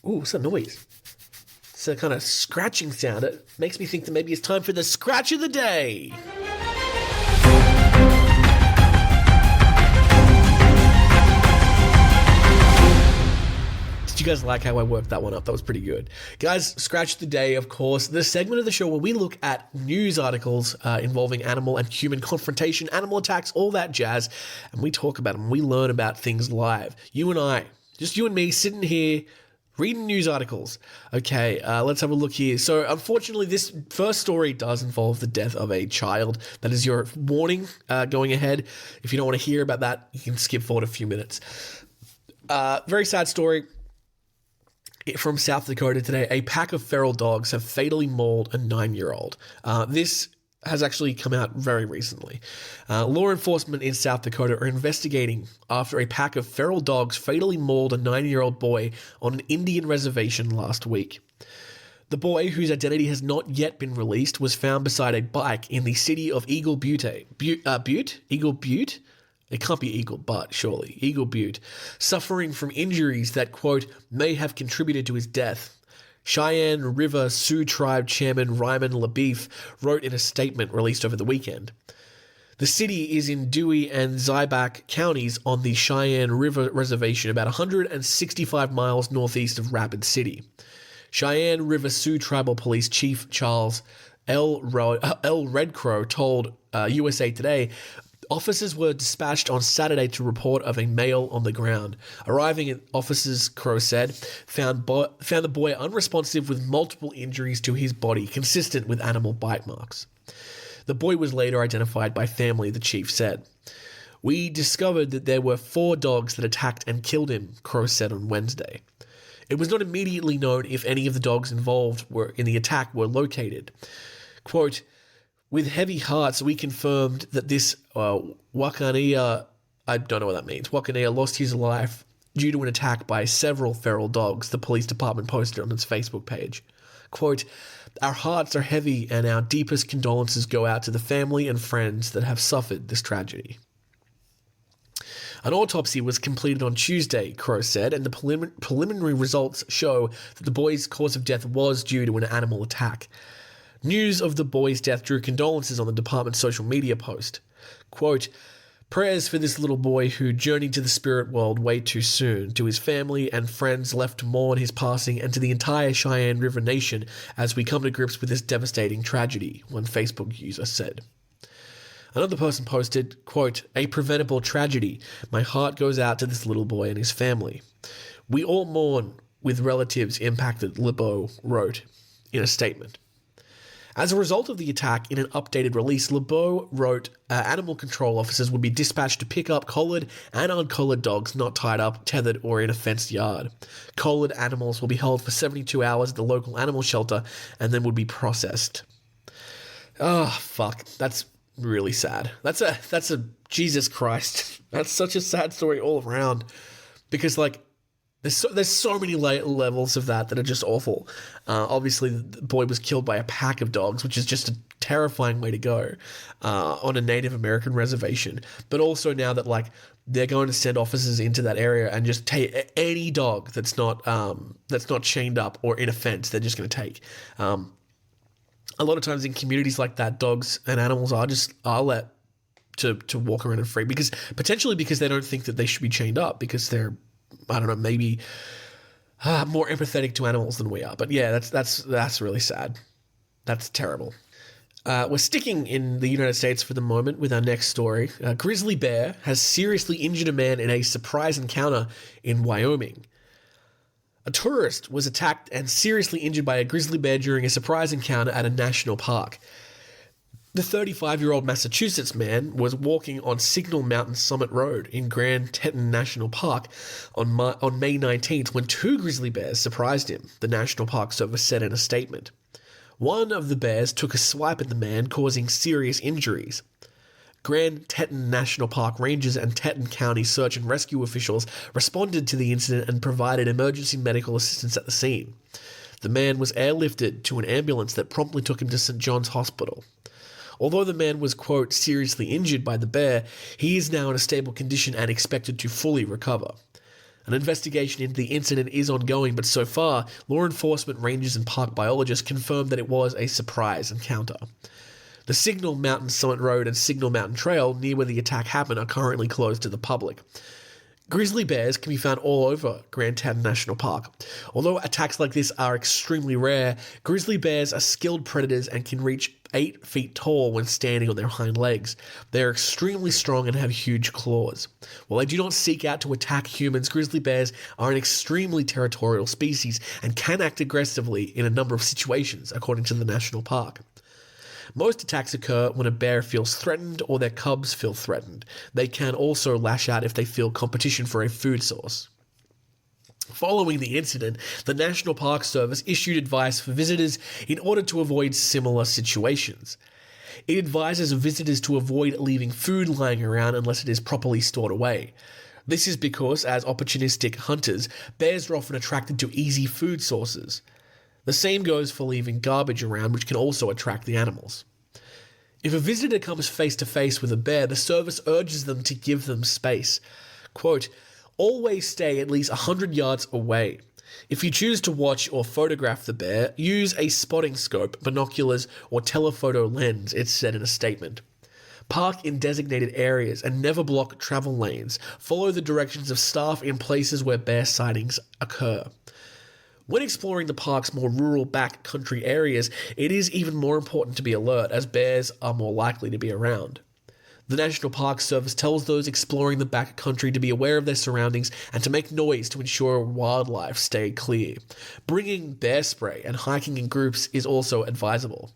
Ooh, what's that noise? It's a kind of scratching sound. It makes me think that maybe it's time for the scratch of the day. Did you guys like how I worked that one up? That was pretty good. Guys, scratch of the day, of course, the segment of the show where we look at news articles involving animal and human confrontation, animal attacks, all that jazz, and we talk about them. We learn about things live. You and I. Just you and me sitting here reading news articles. Okay, let's have a look here. So, unfortunately, this first story does involve the death of a child. That is your warning going ahead. If you don't want to hear about that, you can skip forward a few minutes. Very sad story from South Dakota today. A pack of feral dogs have fatally mauled a 9-year-old. This has actually come out very recently. Law enforcement in South Dakota are investigating after a pack of feral dogs fatally mauled a 9-year-old boy on an Indian reservation last week. The boy, whose identity has not yet been released, was found beside a bike in the city of Eagle Butte? Eagle Butte? It can't be Eagle Butte, surely. Eagle Butte. Suffering from injuries that, quote, may have contributed to his death. Cheyenne River Sioux Tribe Chairman Ryman LaBeef wrote in a statement released over the weekend. The city is in Dewey and Ziback counties on the Cheyenne River Reservation, about 165 miles northeast of Rapid City. Cheyenne River Sioux Tribal Police Chief Charles L. Redcrow told USA Today officers were dispatched on Saturday to report of a male on the ground. Arriving at officers, Crow said, found the boy unresponsive with multiple injuries to his body, consistent with animal bite marks. The boy was later identified by family, the chief said. We discovered that there were 4 dogs that attacked and killed him, Crow said on Wednesday. It was not immediately known if any of the dogs involved in the attack were located. Quote, with heavy hearts, we confirmed that this Wakania, I don't know what that means, Wakania lost his life due to an attack by several feral dogs, the police department posted on its Facebook page. Quote, our hearts are heavy and our deepest condolences go out to the family and friends that have suffered this tragedy. An autopsy was completed on Tuesday, Crow said, and the preliminary results show that the boy's cause of death was due to an animal attack. News of the boy's death drew condolences on the department's social media post. Quote, prayers for this little boy who journeyed to the spirit world way too soon, to his family and friends left to mourn his passing, and to the entire Cheyenne River Nation as we come to grips with this devastating tragedy, one Facebook user said. Another person posted, quote, a preventable tragedy. My heart goes out to this little boy and his family. We all mourn with relatives impacted, LeBeau wrote in a statement. As a result of the attack, in an updated release, LeBeau wrote animal control officers would be dispatched to pick up collared and uncollared dogs not tied up, tethered, or in a fenced yard. Collared animals will be held for 72 hours at the local animal shelter and then would be processed. Oh, fuck. That's really sad. That's a Jesus Christ. That's such a sad story all around. Because, like, There's so many levels of that are just awful. Obviously, the boy was killed by a pack of dogs, which is just a terrifying way to go on a Native American reservation. But also now that like they're going to send officers into that area and just take any dog that's not chained up or in a fence, they're just going to take. A lot of times in communities like that, dogs and animals are let to walk around and free because they don't think that they should be chained up because they're, I don't know, maybe more empathetic to animals than we are. But yeah, that's really sad. That's terrible. We're sticking in the United States for the moment with our next story. A grizzly bear has seriously injured a man in a surprise encounter in Wyoming. A tourist was attacked and seriously injured by a grizzly bear during a surprise encounter at a national park. The 35-year-old Massachusetts man was walking on Signal Mountain Summit Road in Grand Teton National Park on May 19th when two grizzly bears surprised him, the National Park Service said in a statement. One of the bears took a swipe at the man, causing serious injuries. Grand Teton National Park rangers and Teton County search and rescue officials responded to the incident and provided emergency medical assistance at the scene. The man was airlifted to an ambulance that promptly took him to St. John's Hospital. Although the man was, quote, seriously injured by the bear, he is now in a stable condition and expected to fully recover. An investigation into the incident is ongoing, but so far, law enforcement, rangers, and park biologists confirmed that it was a surprise encounter. The Signal Mountain Summit Road and Signal Mountain Trail, near where the attack happened, are currently closed to the public. Grizzly bears can be found all over Grand Teton National Park. Although attacks like this are extremely rare, grizzly bears are skilled predators and can reach 8 feet tall when standing on their hind legs. They are extremely strong and have huge claws. While they do not seek out to attack humans, grizzly bears are an extremely territorial species and can act aggressively in a number of situations, according to the national park. Most attacks occur when a bear feels threatened or their cubs feel threatened. They can also lash out if they feel competition for a food source. Following the incident, the National Park Service issued advice for visitors in order to avoid similar situations. It advises visitors to avoid leaving food lying around unless it is properly stored away. This is because, as opportunistic hunters, bears are often attracted to easy food sources. The same goes for leaving garbage around, which can also attract the animals. If a visitor comes face to face with a bear, the service urges them to give them space. Quote, always stay at least 100 yards away. If you choose to watch or photograph the bear, use a spotting scope, binoculars, or telephoto lens, it said in a statement. Park in designated areas and never block travel lanes. Follow the directions of staff in places where bear sightings occur. When exploring the park's more rural backcountry areas, it is even more important to be alert, as bears are more likely to be around. The National Park Service tells those exploring the backcountry to be aware of their surroundings and to make noise to ensure wildlife stay clear. Bringing bear spray and hiking in groups is also advisable.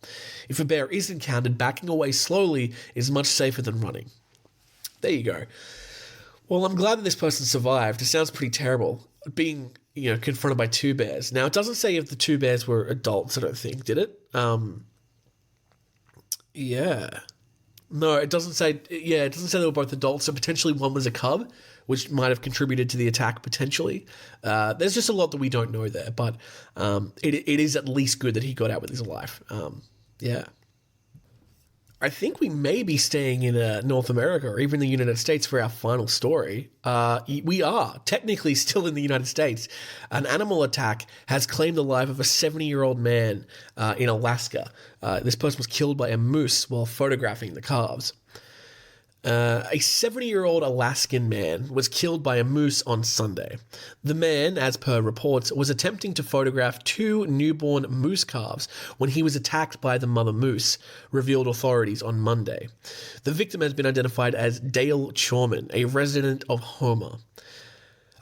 If a bear is encountered, backing away slowly is much safer than running. There you go. Well, I'm glad that this person survived. It sounds pretty terrible, being confronted by two bears. Now, it doesn't say if the two bears were adults, I don't think, did it? Yeah. No, it doesn't say, it doesn't say they were both adults, so potentially one was a cub, which might have contributed to the attack, potentially. There's just a lot that we don't know there, but it is at least good that he got out with his life. Yeah. I think we may be staying in North America or even the United States for our final story. We are technically still in the United States. An animal attack has claimed the life of a 70-year-old man in Alaska. This person was killed by a moose while photographing the calves. A 70-year-old Alaskan man was killed by a moose on Sunday. The man, as per reports, was attempting to photograph two newborn moose calves when he was attacked by the mother moose, revealed authorities on Monday. The victim has been identified as Dale Chorman, a resident of Homer.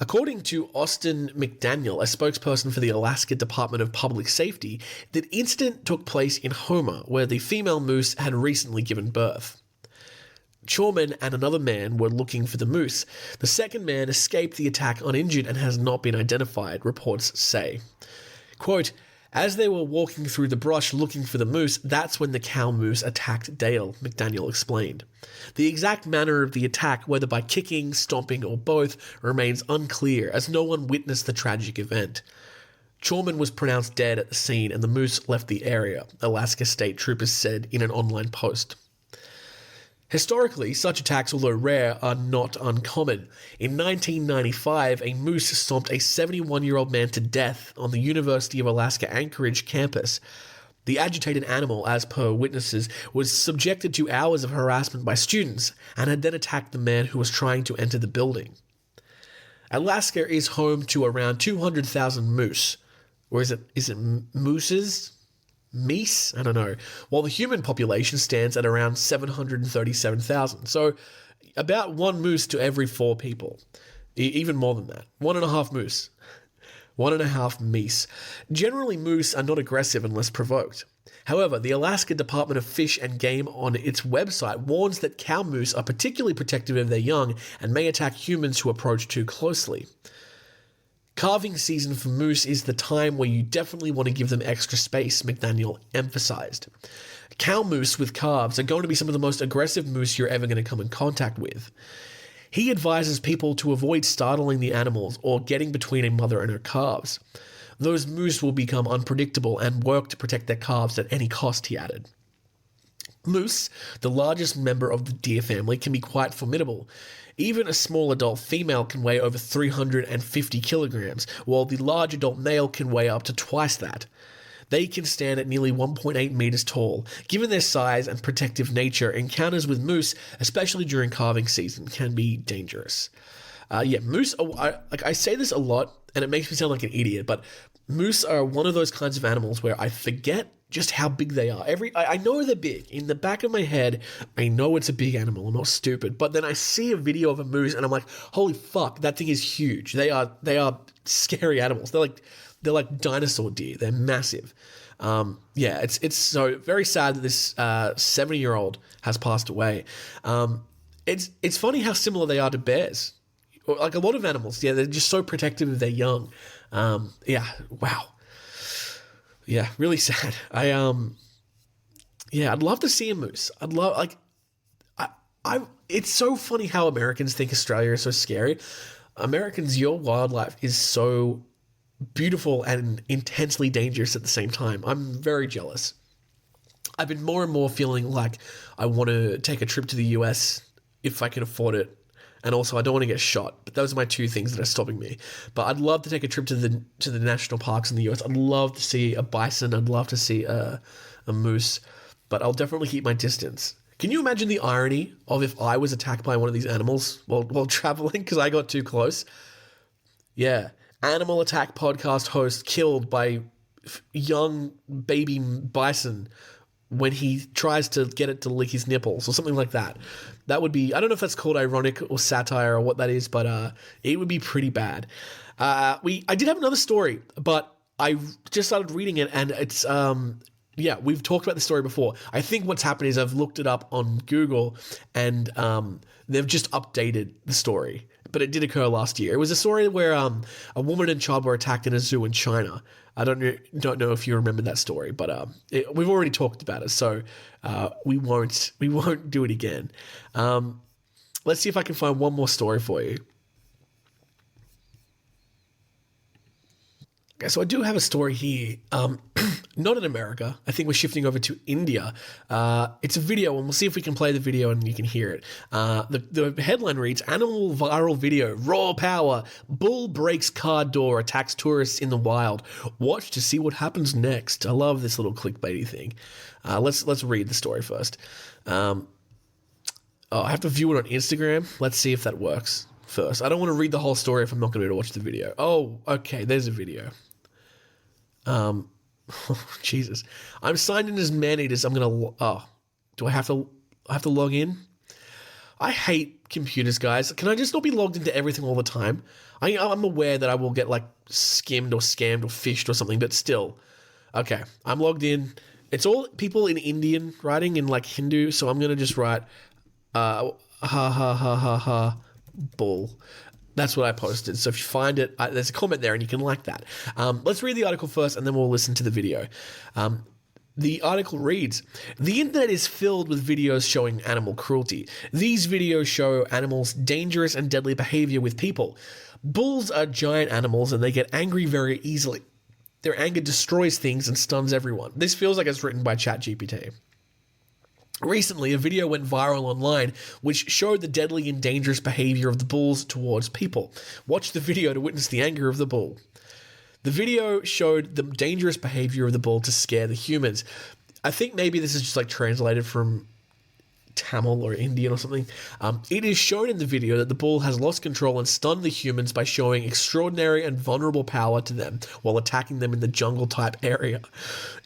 According to Austin McDaniel, a spokesperson for the Alaska Department of Public Safety, the incident took place in Homer, where the female moose had recently given birth. Chorman and another man were looking for the moose. The second man escaped the attack uninjured and has not been identified, reports say. Quote, As they were walking through the brush looking for the moose, that's when the cow moose attacked Dale, McDaniel explained. The exact manner of the attack, whether by kicking, stomping, or both, remains unclear, as no one witnessed the tragic event. Chorman was pronounced dead at the scene and the moose left the area, Alaska State Troopers said in an online post. Historically, such attacks, although rare, are not uncommon. In 1995, a moose stomped a 71-year-old man to death on the University of Alaska Anchorage campus. The agitated animal, as per witnesses, was subjected to hours of harassment by students and had then attacked the man who was trying to enter the building. Alaska is home to around 200,000 moose. Or is it mooses? Meese? I don't know. While the human population stands at around 737,000. So about one moose to every 4 people. Even more than that. 1.5 moose. 1.5 meese. Generally, moose are not aggressive unless provoked. However, the Alaska Department of Fish and Game on its website warns that cow moose are particularly protective of their young and may attack humans who approach too closely. Calving season for moose is the time where you definitely want to give them extra space, McDaniel emphasized. Cow moose with calves are going to be some of the most aggressive moose you're ever going to come in contact with. He advises people to avoid startling the animals or getting between a mother and her calves. Those moose will become unpredictable and work to protect their calves at any cost, he added. Moose, the largest member of the deer family, can be quite formidable. Even a small adult female can weigh over 350 kilograms, while the large adult male can weigh up to twice that. They can stand at nearly 1.8 meters tall. Given their size and protective nature, encounters with moose, especially during calving season, can be dangerous. Moose, I say this a lot, and it makes me sound like an idiot, but moose are one of those kinds of animals where I forget just how big they are. I know they're big. In the back of my head, I know it's a big animal. I'm not stupid. But then I see a video of a moose and I'm like, holy fuck, that thing is huge. They are scary animals. They're like dinosaur deer. They're massive. It's so very sad that this 70-year-old has passed away. It's funny how similar they are to bears. Like a lot of animals. Yeah, they're just so protective of their young. Wow. Yeah, really sad. I'd love to see a moose. It's so funny how Americans think Australia is so scary. Americans, your wildlife is so beautiful and intensely dangerous at the same time. I'm very jealous. I've been more and more feeling like I want to take a trip to the US if I can afford it. And also, I don't want to get shot. But those are my 2 things that are stopping me. But I'd love to take a trip to the national parks in the US. I'd love to see a bison. I'd love to see a moose. But I'll definitely keep my distance. Can you imagine the irony of if I was attacked by one of these animals while traveling because I got too close? Yeah. Animal attack podcast host killed by young baby bison when he tries to get it to lick his nipples or something like that. That would be, I don't know if that's called ironic or satire or what that is, but it would be pretty bad. I did have another story, but I just started reading it and it's, we've talked about the story before. I think what's happened is I've looked it up on Google and they've just updated the story. But it did occur last year. It was a story where a woman and child were attacked in a zoo in China. I don't know if you remember that story, but we've already talked about it, so we won't do it again. Let's see if I can find one more story for you. Okay, so I do have a story here. Not in America. I think we're shifting over to India. It's a video, and we'll see if we can play the video and you can hear it. The headline reads, Animal Viral Video, Raw Power, Bull Breaks Car Door, Attacks Tourists in the Wild. Watch to see what happens next. I love this little clickbaity thing. Let's read the story first. I have to view it on Instagram. Let's see if that works first. I don't want to read the whole story if I'm not going to be able to watch the video. Oh, okay, there's a video. Jesus. I'm signed in as man-eaters. I'm going to... do I have to log in? I hate computers, guys. Can I just not be logged into everything all the time? I'm aware that I will get, skimmed or scammed or fished or something, but still. Okay, I'm logged in. It's all people in Indian writing in, Hindu, so I'm going to just write, bull. That's what I posted. So if you find it, there's a comment there and you can like that. Let's read the article first and then we'll listen to the video. The article reads, "The internet is filled with videos showing animal cruelty. These videos show animals' dangerous and deadly behavior with people. Bulls are giant animals and they get angry very easily. Their anger destroys things and stuns everyone." This feels like it's written by ChatGPT. Recently, a video went viral online which showed the deadly and dangerous behavior of the bulls towards people. Watch the video to witness the anger of the bull. The video showed the dangerous behavior of the bull to scare the humans. I think maybe this is just like translated from Tamil or Indian or something. It is shown in the video that the bull has lost control and stunned the humans by showing extraordinary and vulnerable power to them while attacking them in the jungle type area.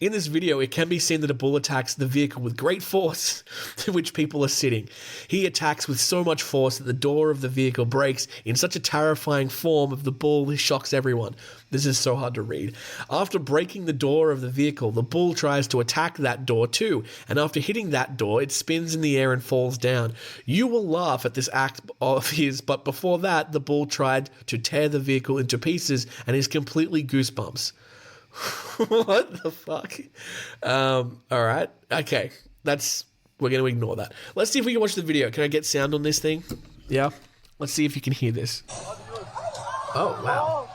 In this video, it can be seen that a bull attacks the vehicle with great force to which people are sitting. He attacks with so much force that the door of the vehicle breaks in such a terrifying form of the bull he shocks everyone. This is so hard to read. After breaking the door of the vehicle, the bull tries to attack that door too, and after hitting that door, it spins in the air and falls down. You will laugh at this act of his, but before that, the bull tried to tear the vehicle into pieces and is completely goosebumps. What the fuck? Alright. Okay. We're going to ignore that. Let's see if we can watch the video. Can I get sound on this thing? Yeah? Let's see if you can hear this. Oh, wow.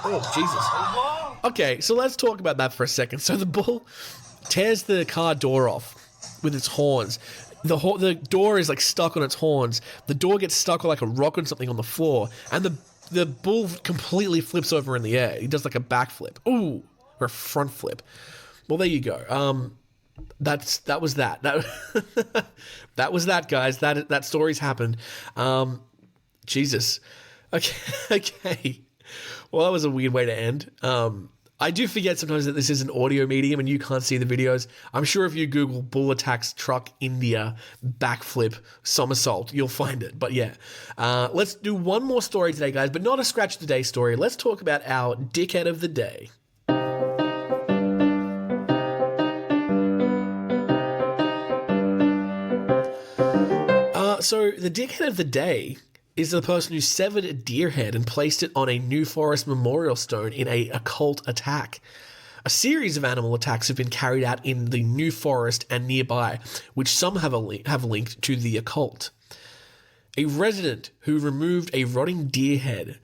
Oh, Jesus. Okay, so let's talk about that for a second. So the bull tears the car door off with its horns. The door is like stuck on its horns. The door gets stuck like a rock or something on the floor, and the bull completely flips over in the air. He does like a backflip. Ooh, or a front flip. Well, there you go. That was that. That was that, guys. That story's happened. Jesus. Okay. Well, that was a weird way to end. I do forget sometimes that this is an audio medium and you can't see the videos. I'm sure if you Google bull attacks truck India backflip somersault, you'll find it. But yeah, let's do one more story today, guys, but not a scratch of the day story. Let's talk about our dickhead of the day. So the dickhead of the day is the person who severed a deer head and placed it on a New Forest memorial stone in a occult attack. A series of animal attacks have been carried out in the New Forest and nearby, which some have linked to the occult. A resident who removed a rotting deer head,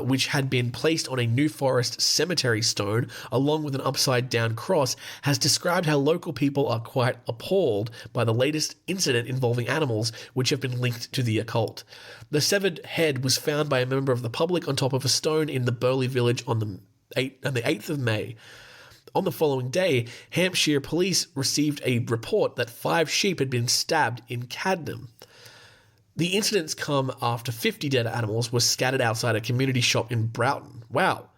which had been placed on a New Forest cemetery stone along with an upside-down cross, has described how local people are quite appalled by the latest incident involving animals which have been linked to the occult. The severed head was found by a member of the public on top of a stone in the Burley village on the 8th of May. On the following day, Hampshire police received a report that 5 sheep had been stabbed in Cadnam. The incidents come after 50 dead animals were scattered outside a community shop in Broughton. Wow,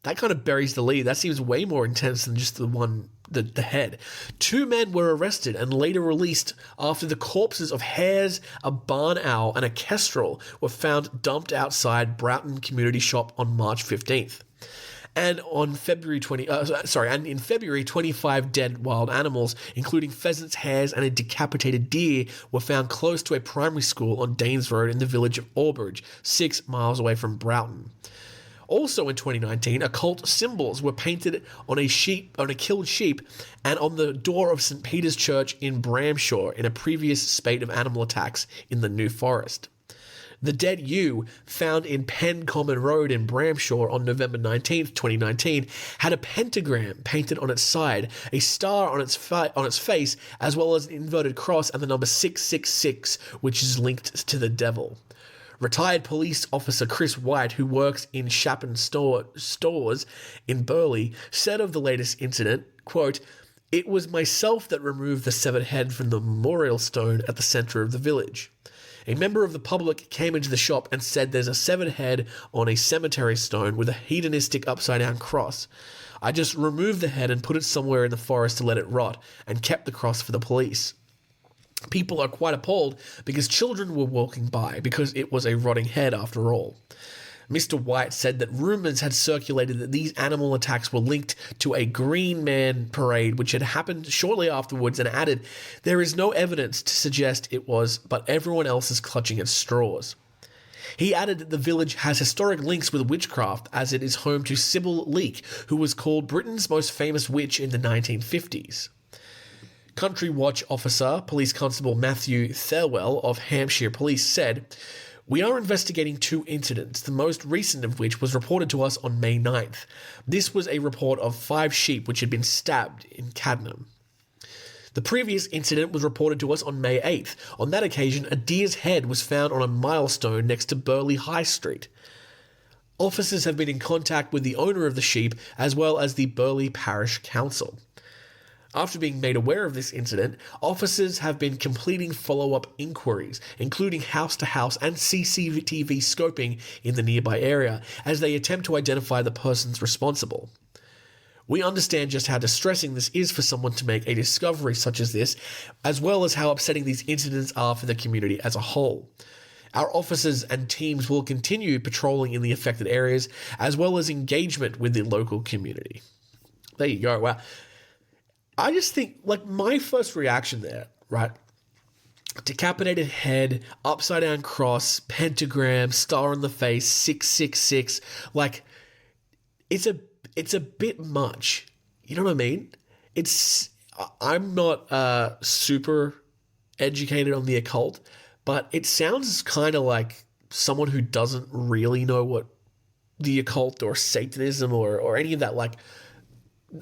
that kind of buries the lead. That seems way more intense than just the head. 2 men were arrested and later released after the corpses of hares, a barn owl, and a kestrel were found dumped outside Broughton community shop on March 15th. And in February, 25 dead wild animals, including pheasants, hares, and a decapitated deer, were found close to a primary school on Danes Road in the village of Albridge, 6 miles away from Broughton. Also in 2019, occult symbols were painted on a killed sheep and on the door of St. Peter's Church in Bramshire in a previous spate of animal attacks in the New Forest. The dead ewe, found in Penn Common Road in Bramshire on November 19th, 2019, had a pentagram painted on its side, a star on its face, as well as an inverted cross and the number 666, which is linked to the devil. Retired police officer Chris White, who works in Shapton stores in Burley, said of the latest incident, quote, "It was myself that removed the severed head from the memorial stone at the centre of the village. A member of the public came into the shop and said there's a severed head on a cemetery stone with a hedonistic upside-down cross. I just removed the head and put it somewhere in the forest to let it rot and kept the cross for the police. People are quite appalled because children were walking by because it was a rotting head after all." Mr. White said that rumors had circulated that these animal attacks were linked to a Green Man parade, which had happened shortly afterwards, and added, "There is no evidence to suggest it was, but everyone else is clutching at straws." He added that the village has historic links with witchcraft, as it is home to Sybil Leek, who was called Britain's most famous witch in the 1950s. Country Watch officer, Police Constable Matthew Thirlwell of Hampshire Police said, "We are investigating 2 incidents, the most recent of which was reported to us on May 9th. This was a report of 5 sheep which had been stabbed in Cadnam. The previous incident was reported to us on May 8th. On that occasion, a deer's head was found on a milestone next to Burley High Street. Officers have been in contact with the owner of the sheep as well as the Burley Parish Council. After being made aware of this incident, officers have been completing follow-up inquiries, including house-to-house and CCTV scoping in the nearby area, as they attempt to identify the persons responsible. We understand just how distressing this is for someone to make a discovery such as this, as well as how upsetting these incidents are for the community as a whole. Our officers and teams will continue patrolling in the affected areas, as well as engagement with the local community." There you go. Wow. I just think, like, my first reaction there, right? Decapitated head, upside down cross, pentagram, star on the face, 666. Like, it's a bit much. You know what I mean? I'm not super educated on the occult, but it sounds kind of like someone who doesn't really know what the occult or Satanism or any of that, like,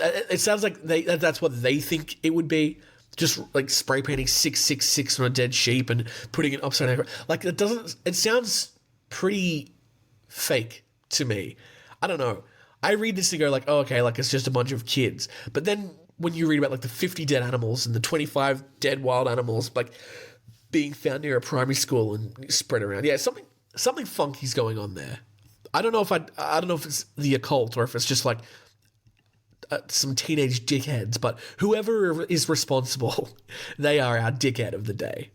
it sounds like that's what they think it would be. Just like spray painting 666 on a dead sheep and putting it upside down. Like, it sounds pretty fake to me. I don't know. I read this and go like, oh, okay, like it's just a bunch of kids. But then when you read about like the 50 dead animals and the 25 dead wild animals like being found near a primary school and spread around, yeah, something funky's going on there. I don't know if it's the occult or if it's just like some teenage dickheads, but whoever is responsible, they are our dickhead of the day.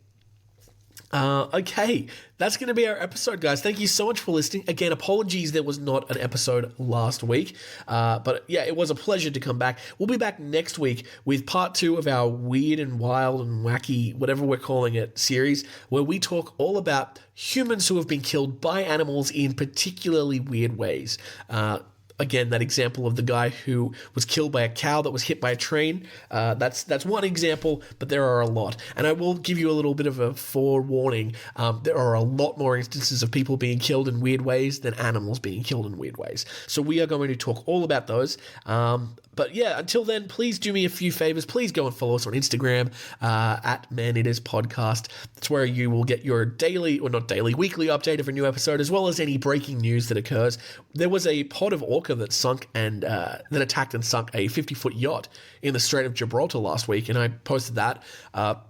Okay, that's going to be our episode, guys. Thank you so much for listening. Again, apologies there was not an episode last week, but yeah, it was a pleasure to come back. We'll be back next week with part 2 of our weird and wild and wacky, whatever we're calling it, series, where we talk all about humans who have been killed by animals in particularly weird ways. Again, that example of the guy who was killed by a cow that was hit by a train, that's one example, but there are a lot. And I will give you a little bit of a forewarning. There are a lot more instances of people being killed in weird ways than animals being killed in weird ways. So we are going to talk all about those. But yeah, until then, please do me a few favors. Please go and follow us on Instagram at Man It Is Podcast. That's where you will get your weekly update of a new episode, as well as any breaking news that occurs. There was a pod of orca that sunk and that attacked and sunk a 50-foot yacht in the Strait of Gibraltar last week, and I posted that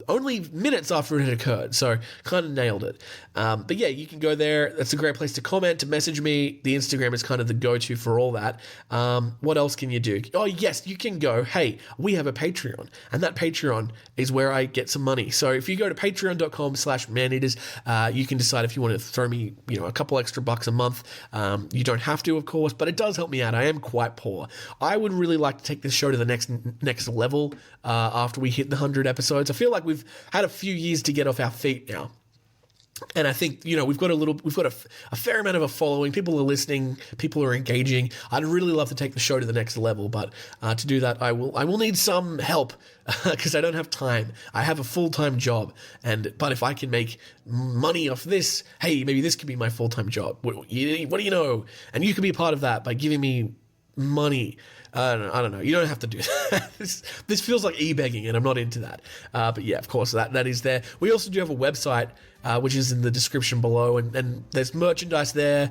only minutes after it had occurred, so kind of nailed it. But yeah, you can go there. That's a great place to comment, to message me. The Instagram is kind of the go-to for all that. What else can you do? Oh, yes, you can go, hey, we have a Patreon, and that Patreon is where I get some money. So if you go to patreon.com/maneaters, you can decide if you want to throw me, a couple extra bucks a month. You don't have to, of course, but it does help me out. I am quite poor. I would really like to take this show to the next level after we hit the 100 episodes. I feel like we've had a few years to get off our feet now. And I think, we've got a fair amount of a following. People are listening. People are engaging. I'd really love to take the show to the next level, but to do that, I will need some help because I don't have time. I have a full-time job, but if I can make money off this, hey, maybe this could be my full-time job. What do you know? And you can be a part of that by giving me money. I don't know. You don't have to do that. This feels like e-begging, and I'm not into that. But yeah, of course, that is there. We also do have a website, which is in the description below, and there's merchandise there.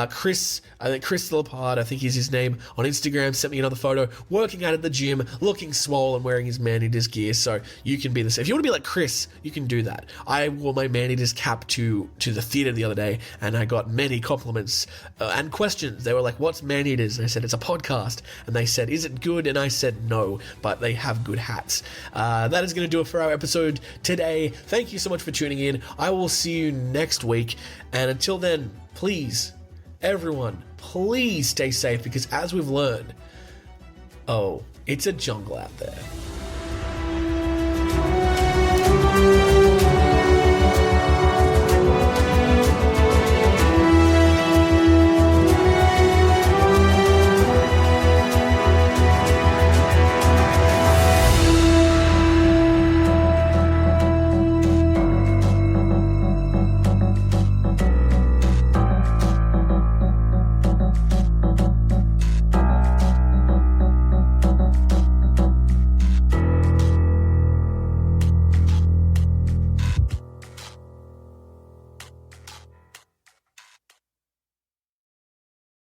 Chris Lepard, I think is his name, on Instagram, sent me another photo, working out at the gym, looking swole and wearing his Man-Eaters gear, so you can be the same. If you want to be like Chris, you can do that. I wore my Man-Eaters cap to the theater the other day, and I got many compliments and questions. They were like, what's Man-Eaters? And I said, it's a podcast. And they said, is it good? And I said, no, but they have good hats. That is going to do it for our episode today. Thank you so much for tuning in. I will see you next week. And until then, please everyone, please stay safe because as we've learned, it's a jungle out there.